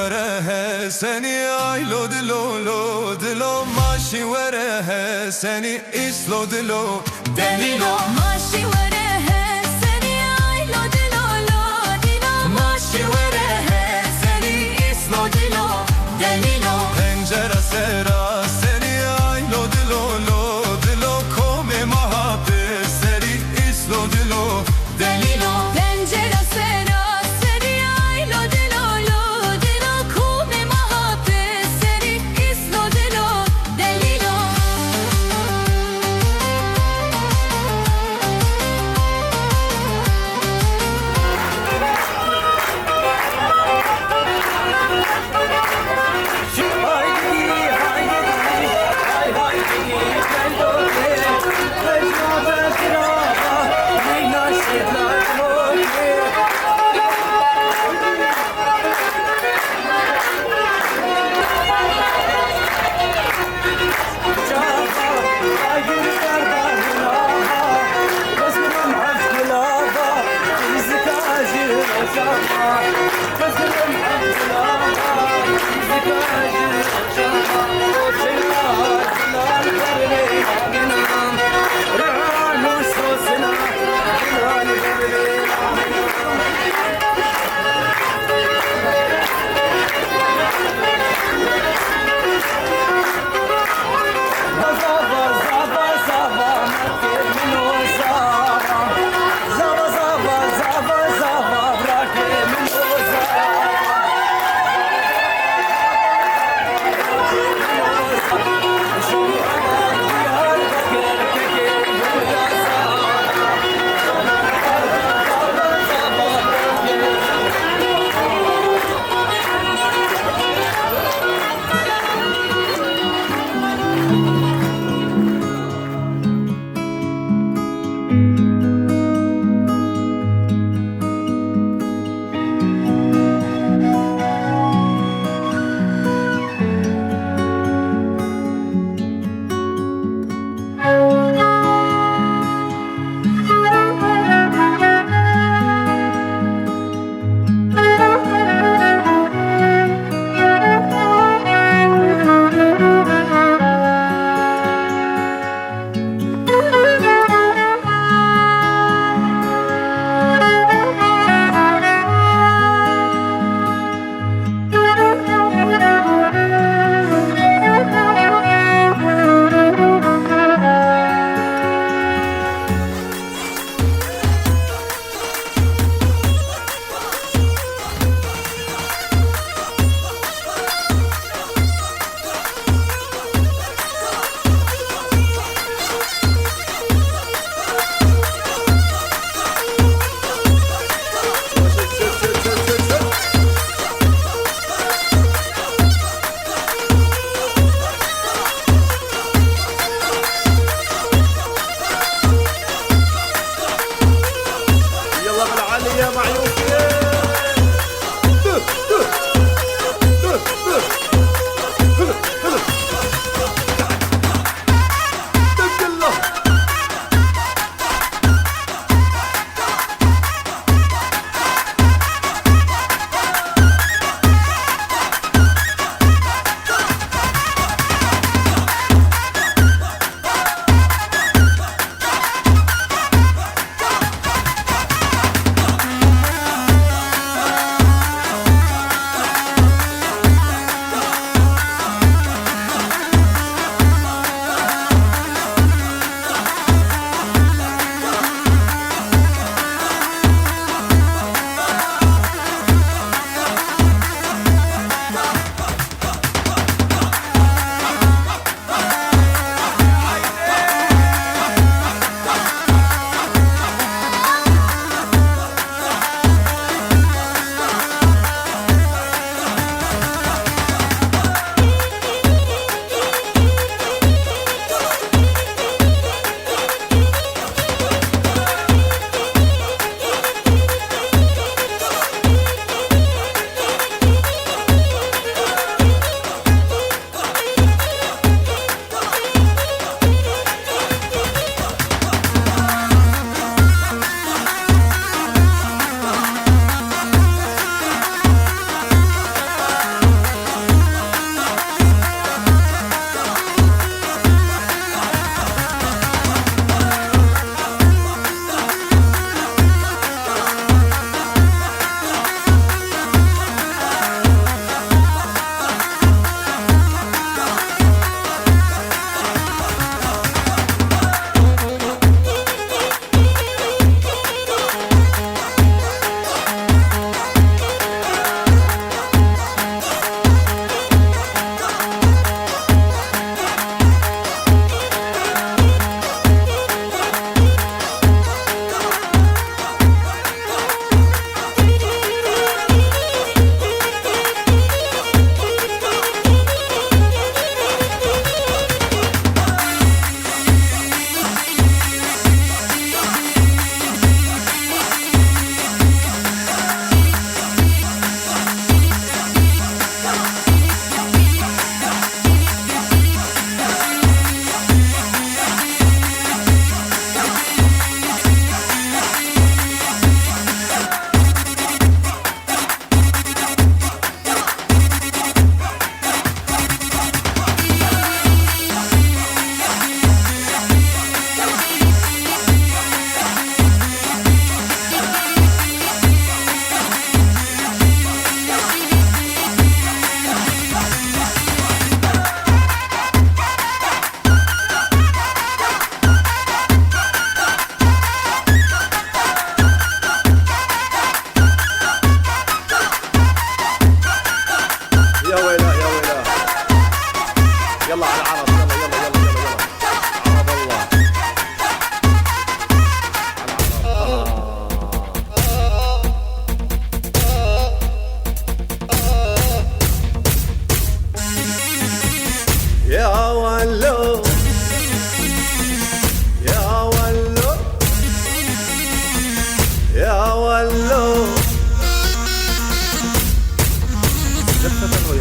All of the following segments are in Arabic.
وره سنی آیلو دلو ماشی وره سنی ایسلو دلو دلیلو ماشي وره سني آيلو دلو ماشی وره سنی ایسلو دلو دليلو پنجره سرا سنی آیلو دلو کومه محبه سری ایسلو دلو دليلو بنجرة سرا سري آيلو دلو كوم محبة سري إسلو دليلو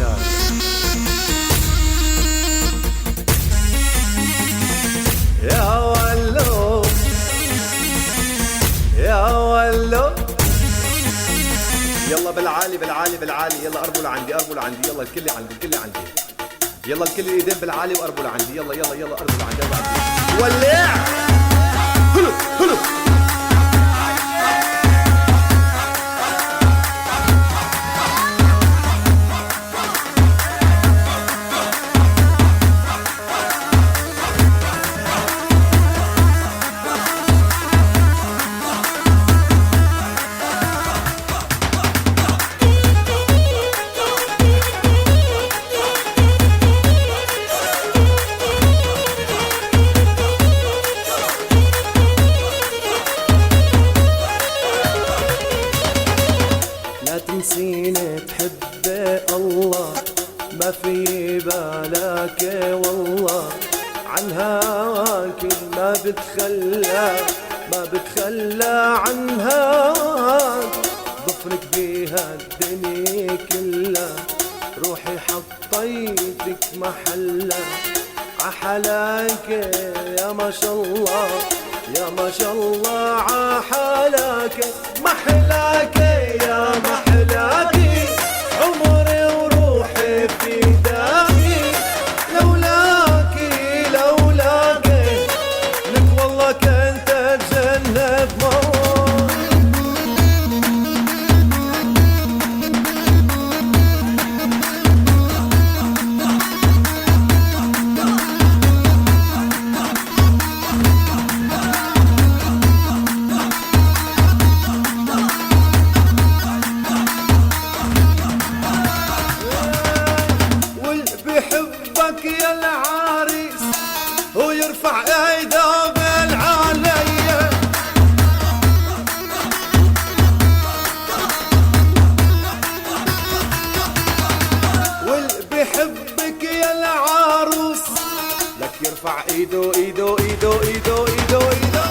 الرجال. يا ولو يا ولو، يلا بالعالي بالعالي بالعالي، يلا قربوا لعندي قربوا لعندي، يلا الكل عندي الكل عندي، يلا الكل الايدين بالعالي وقربوا لعندي، يلا يلا يلا قربوا لعندي يلا عندي. ولع هلو هلو. لا تنسيني تحبي الله، ما في بالك والله، عن هواك ما بتخلى ما بتخلى عن هواك، ظفرك بيها الدنيا كلها، روحي حطيتك محلة عحلاك يا ما شاء الله، يا ما شاء الله عحلاك، محلاك يا محلاك، عمري وروحي فداكي، لولاكي لولاكي لك والله كنت اتجنب موت. يا العريس ويرفع ايده بالعالية، واللي بيحبك يا العروس لك يرفع ايده ايده ايده ايده ايده ايده.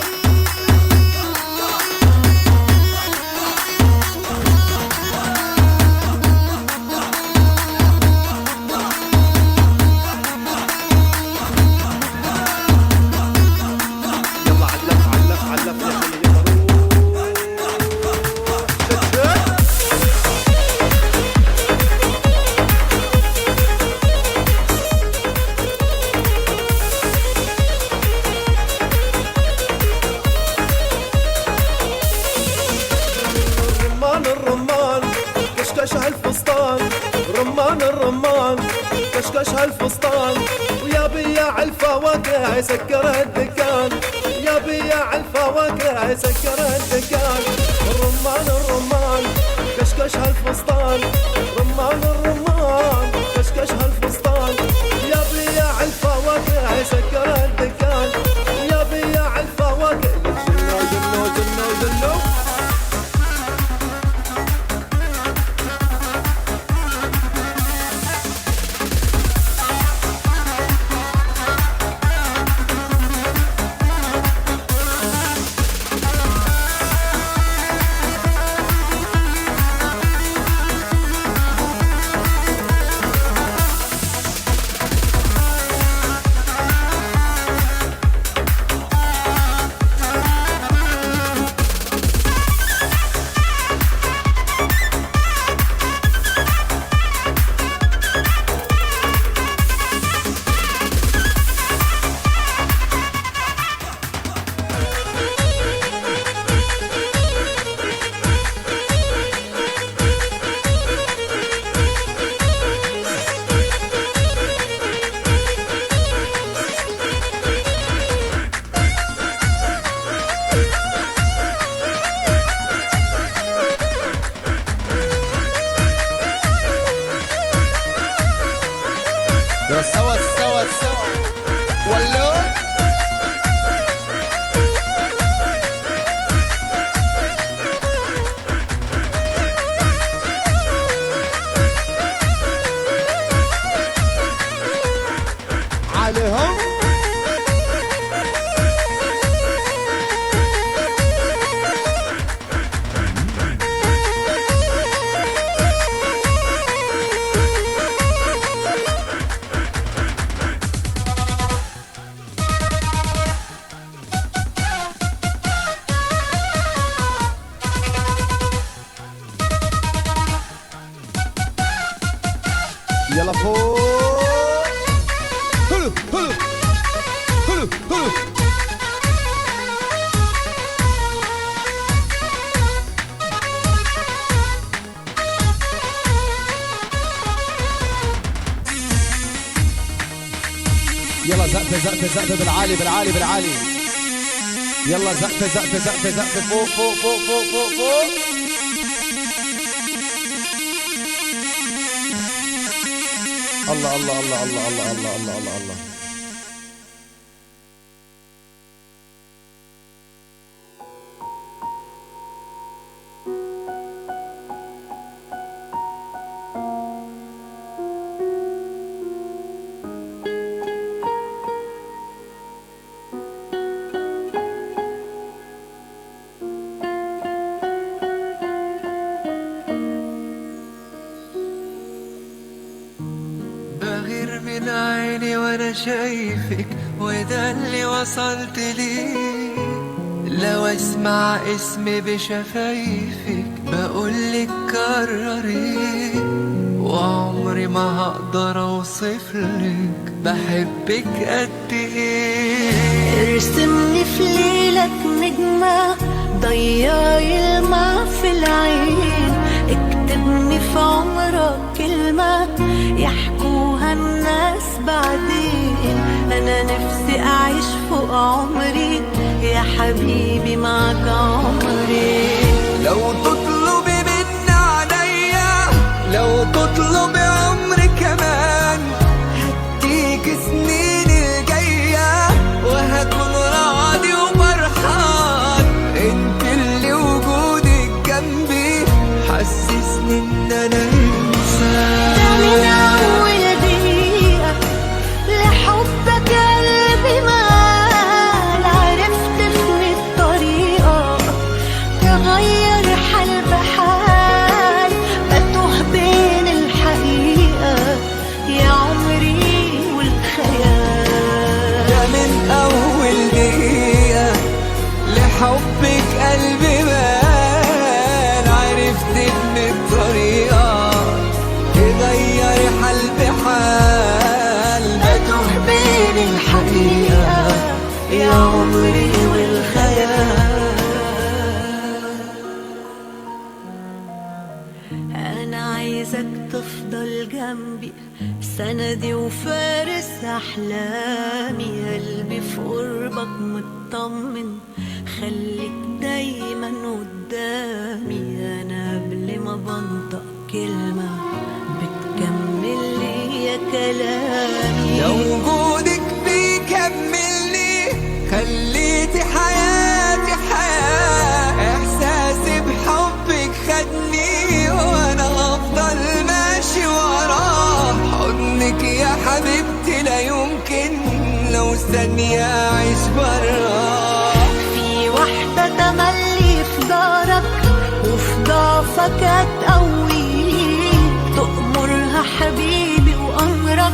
الرمان كشكش هالفستان، رمان الرمان كشكش هالفستان، ويا بياع الفواكه يسكر الدكان، يا بياع الفواكه يسكر الدكان، الرمان الرمان كشكش هالفستان، رمان الرمان كشكش هالفستان، يا بياع الفواكه يسكر الدكان، يا بياع الفواكه جنو جنو جنو جنو. سوا سوا سوا ولو عليهم يلا فوق. هلو هلو هلو هلو. يلا زقفة زقفة زقفة بالعالي بالعالي بالعالي. يلا زقفة زقفة زقفة زقفة فوق فوق فوق فوق فوق فوق. الله الله الله الله الله الله الله الله الله. بغير من عيني وانا شايفك وده اللي وصلت ليه. لو اسمع اسمي بشفايفك بقولك كرري، وعمري ما هقدر اوصفلك بحبك قد ايه. ارسمني في ليلك نجمة ضيعي الماء في العين، اكتبني في عمرك كلمة يحكوها الناس بعدين. انا نفسي اعيش فوق عمري يا حبيبي معك عمري. لو تطلبي من عينيا، لو تطلبي عمري كمان، هديك سنين الجاية وهكون راضي وفرحان. انت اللي وجودك جنبي حسسني ان انا انسان. ده من اول دقيقة لحبك قلبي مال، عرفت من الطريقة تغير حال بحال، بتوه بين الحقيقة يا عمري والخيال. ده من اول دقيقة لحبك قلبي مال، عرفت ان الطريقة تغير حال بحال، بتوه بين الحقيقة يا عمري والخيال. أنا عايزك تفضل جنبي سندي وفارس أحلامي، قلبي في قربك مطمن خليك دايما قدامي. أنا قبل ما بنطق كلمة بتكمل لي يا كلامي. لو وجودك بيكملني خليتي حياتي حياة، احساسي بحبك خدني وانا هفضل ماشي وراه. حضنك يا حبيبتي لا يمكن لو ثانية اعيش براه. في واحدة تملي في دارك وفي ضعفك هتقويك، تأمرها حبيبي وأمرك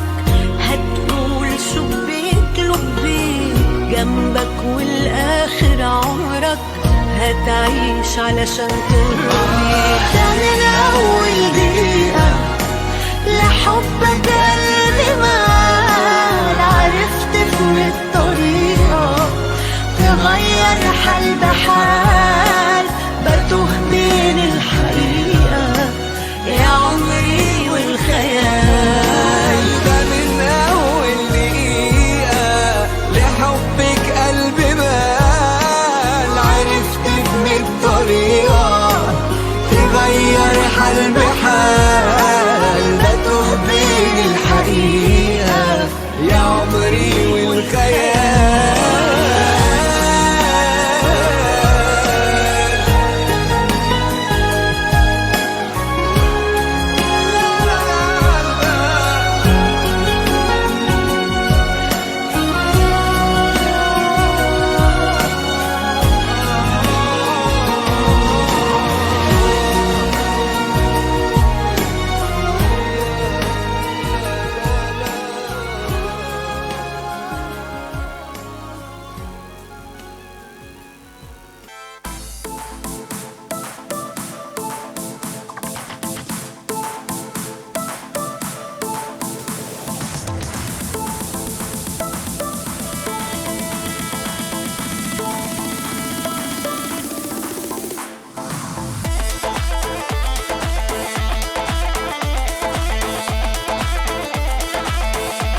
هتقول شبيك لبيك، جنبك والآخر عمرك هتعيش علشان ترضيك. ده من أول دقيقة لحبك قلبي مال، عرفت من الطريقة تغير حال بحال، بتوه بين الحقيقة يا عمري والخيال. ده من أول دقيقة لحبك قلبي مال، عرفت من الطريقة تغير حال بحال،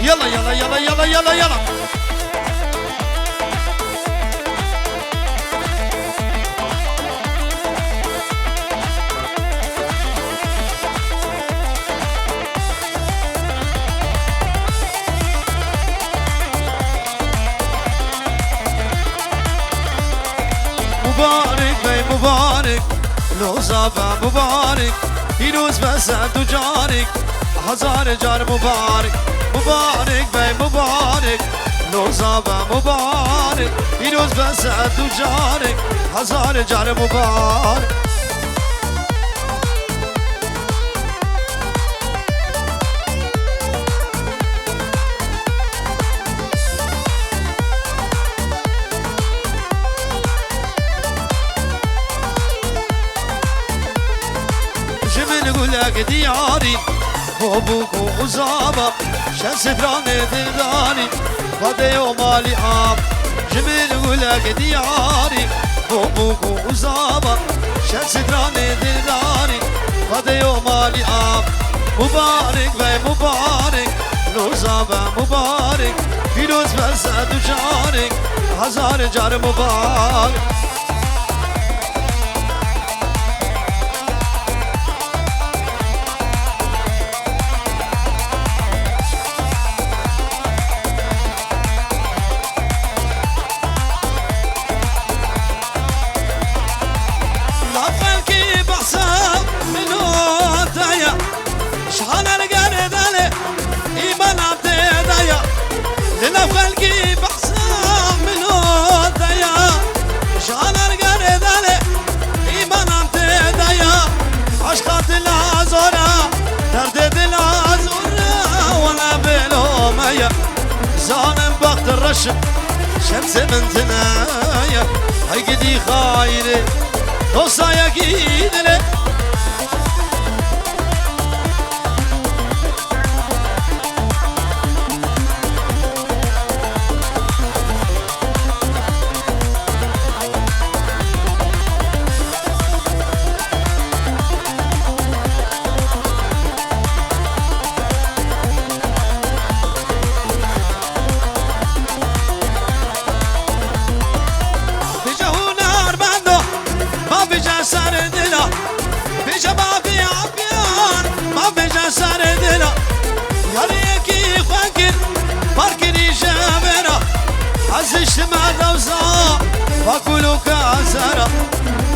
يلا يلا يلا يلا يلا يلا مبارك بي مبارك لو زابا مبارك يروز بسعد وجارك هزار جار مبارك مبارك بي مبارك لو زابا مبارك يروز بسعد وجارك هزار جار مبارك لك دياري وابوك وزابا شمس فراني دلداني فادي ومالي عاب جميل ولك دياري وابوك وزابا شمس فراني دلداني فادي ومالي عاب مبارك بي مبارك لو زابا مبارك فيروز بسعد وجارك هزار جار مبارك لنفلكي بحسام من هدايا شان القرد علي إيمان أنت هدايا عشقات العزورة تردد العزورة وانا بلومية زانم بخت الرشم شمس من ثنايا هيقدي خايري دوسا يقيد لي اجتمع دوزا واكلوا كاسرة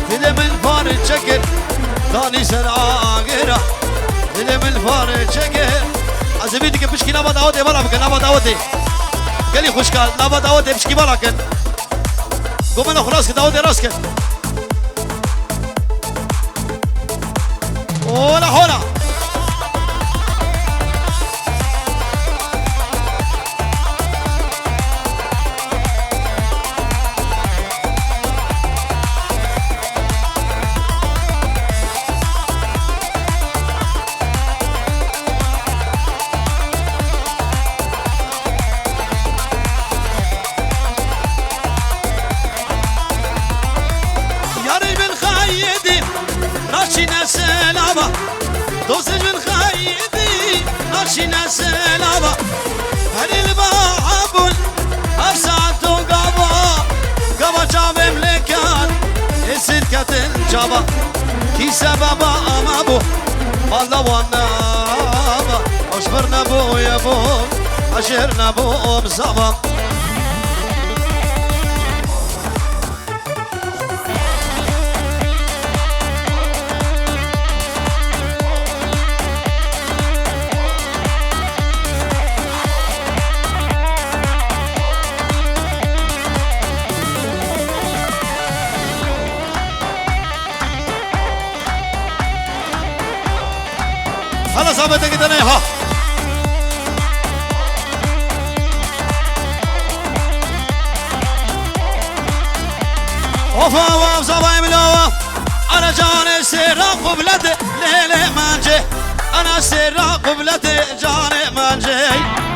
فيلم الفارج شكل ثاني سنة عاقرة فيلم الفارج شكل عزبيتك بشكي نبا داودي برا بكن نبا داودي قالي خوشكال نبا داودي بشكي برا كن قوم انا خلاص داودي راسك ولا حولا دوسج من خيدي ناشينا سلابا هني الباعبول أرسعتو قابا جاب ملكان يصير كتن جابا كي سببا أمابو الله ونابا أشبرنا بو يا بو أشهرنا بو بزابا هلا صابتك كده ها وفا وصبايا ملوة أنا جاني سيرا قبلتي ليلي مانجي أنا سيرا قبلتي جاني مانجي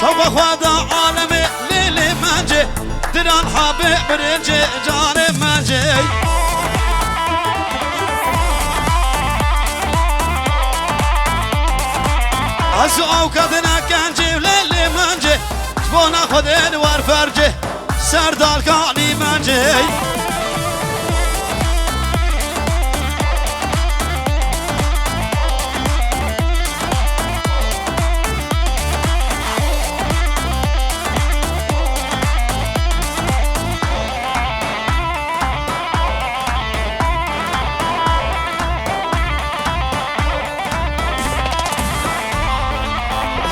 شوق أخوادا عالمي ليلي مانجي دران حبيب برنجي جاني مانجي از او کدنا کنجی لیلی منجی جبونا خودین ور فرجی سردال کانی منجی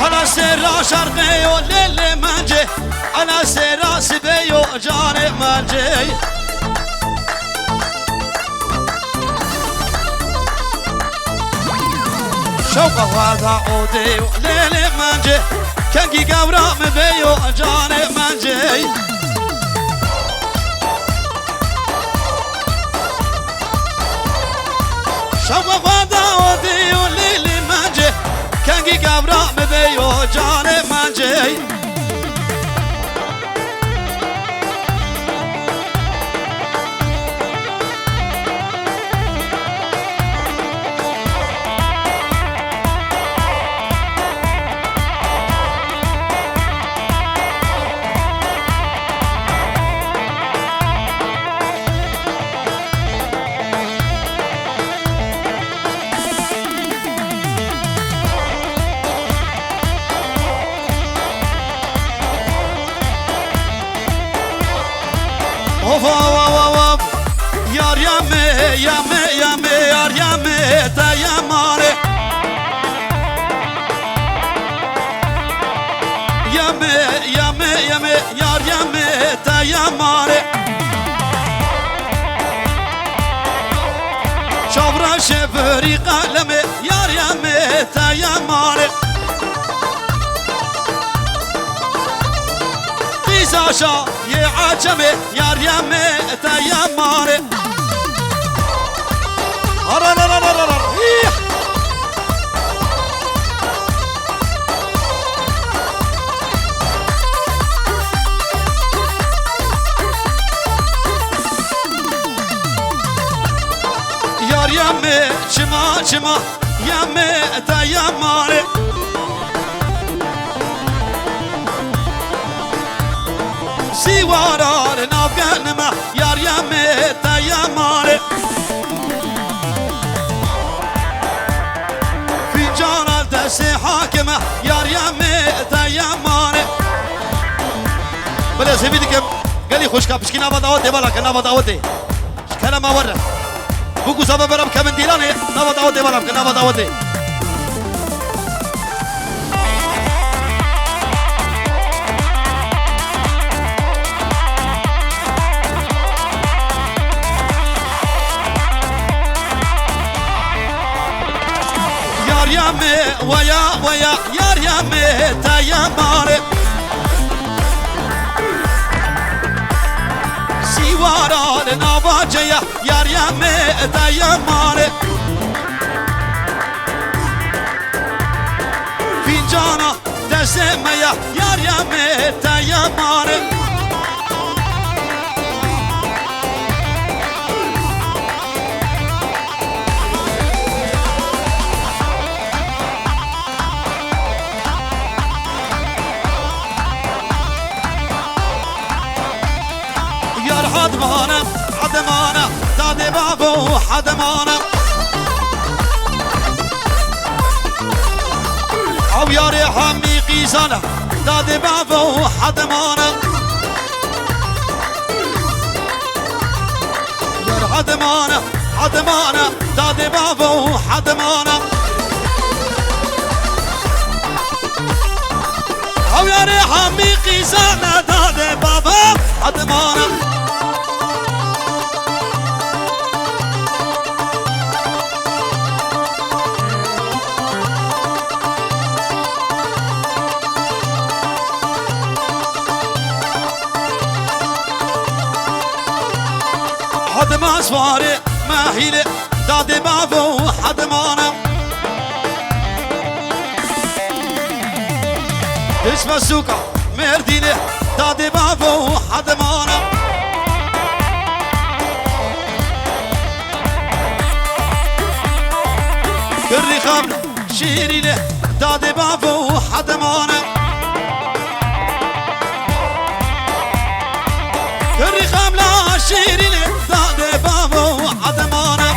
أنا سيرا شرقي وليلي منجي أنا سيرا سبي وجاني منجي شوق هذا عودي وليلي منجي كنكي قبرا مبي وجاني منجي شوق هذا عودي وليلي منجي کنگی گبرا مبی و جان منجی اوف اوف اوف یار یمه یمه یمه یار یمه تا یماره یمه یمه یمه یار یمه تا یماره شابرا شفری قلمه یار یمه تا یماره قیزاشا یه عجمه یار یمه تا یماره یار یمه چما چما یمه تا یماره سیوارار نافگنما یار یمه تا یماره فنجان الدست حاکمه یار یمه تا یماره بله سبیدی که گلی خوشکا پشکی نبا دعوته بالا که نبا دعوته شکرم آوره بگو سبب برم که من دیلانه نبا دعوته بالا که نبا دعوته یار یمه ویا ویا یار یمه تا یماره سیوارال نواجه یار یمه تا یماره فینجانا دزمه یار یمه تا یماره حدمانم حدمانم داده بابو حدمانم او یاری همی قیزانم داده بابو حدمانم یار حدمانم حدمانم داده بابو حدمانم او یاری همی قیزانم داده بابو حدمانم حدما سواره ماهیله داده بابو حدمانم اسم سوکا مردینه داده بابو حدمانم کردی خبر شیرینه دادي بابو حدمانه كري خاملا شيرين دادي بابو حدمانه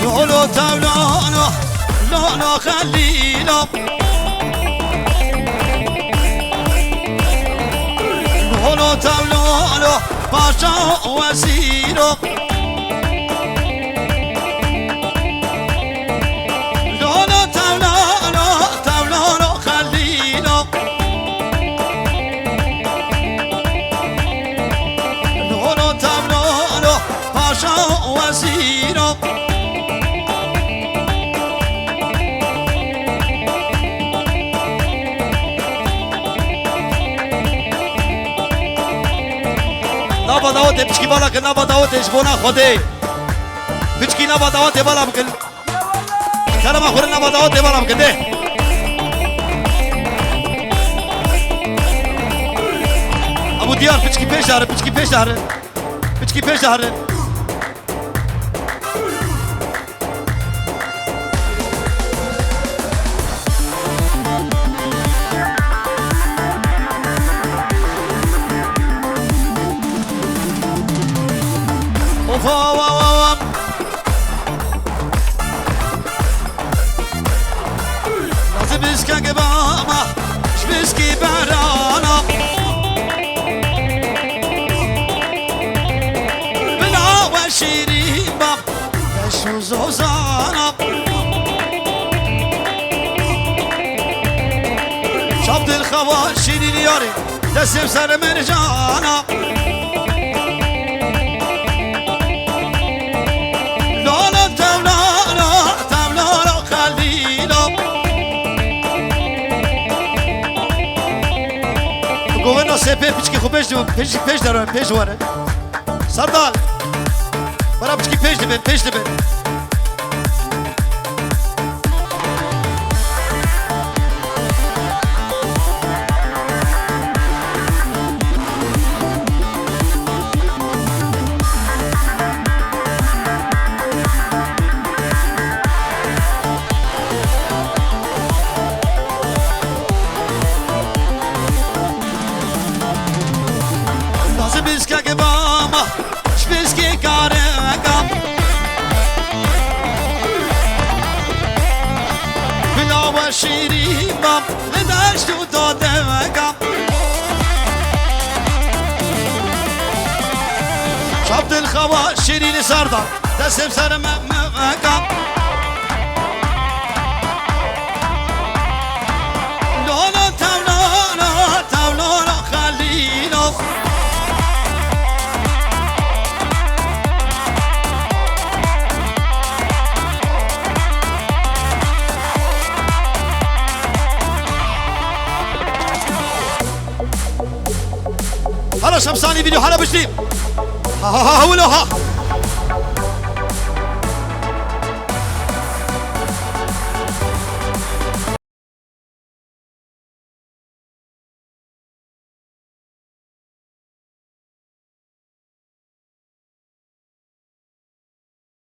لولو تولولو لولو خليلو لولو تولولو باشا وزيرو لولو تولولو تولولو خليلو لولو تولولو باشا وزيرو نبا داوته بچکی بالا که نبا داوته شبونا خوده بچکی نبا داوته بالا بکن کرم خوره نبا داوته بالا بکن ده ابو دیار بچکی پیش داره بچکی پیش داره بچکی پیش داره لازم اسكاك باما شبسكي برانا بلا وشيرين باب يشو زوزانا شبط الخواشين الياري دسم سر مرجانا گوهنا سپه پیچکی خوب پیش دارن پیش واره سردال برا پیچکی پیش دبن که باما شبسکی کارگم بلا و شیرین بام لدشت و دادمگم شب دل خوا شیرین سردار دستم سر ممگم لولا تولولا خلیلو هلا شمساني فيديو هلا بشتيم ها ها ها ها